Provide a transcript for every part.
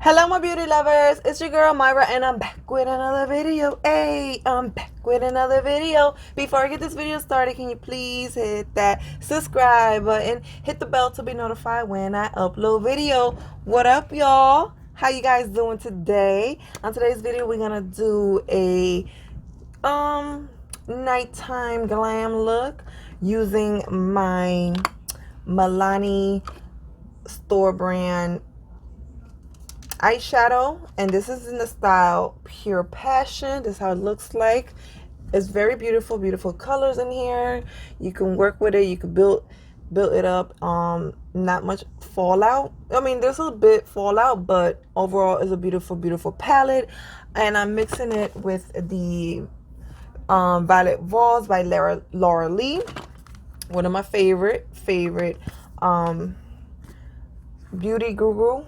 Hello, my beauty lovers. It's your girl Myra, and I'm back with another video. Hey, I'm back with another video. Before I get this video started, can you please hit that subscribe button, hit the bell to be notified when I upload video. What up, y'all? How you guys doing today? On today's video, we're gonna do a nighttime glam look using my Milani store brand eyeshadow, and this is in the style Pure Passion. This is how it looks like. It's very beautiful colors in here. You can work with it, you can build it up. Not much fallout. I mean, there's a bit fallout, but overall it's a beautiful palette. And I'm mixing it with the Violet Voss by Laura Lee, one of my favorite beauty guru.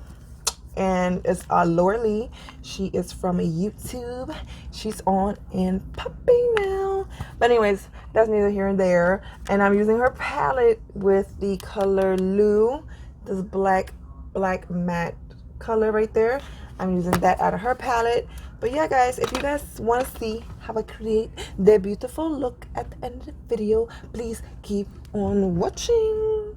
And it's Laura Lee. She is from YouTube. She's on and popping now. But anyways, that's neither here and there. And I'm using her palette with the color Lou, this black matte color right there. I'm using that out of her palette. But yeah, guys, if you guys want to see how I create their beautiful look at the end of the video, please keep on watching.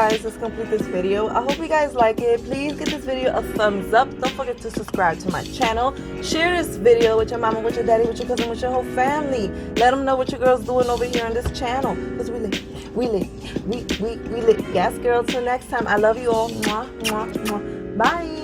guys, let's complete this video. I hope you guys like it. Please give this video a thumbs up. Don't forget to subscribe to my channel. Share this video with your mama, with your daddy, with your cousin, with your whole family. Let them know what your girl's doing over here on this channel. Because we lit. We lit. We lit. Yes, girl. Till next time. I love you all. Mwah, mwah, mwah. Bye.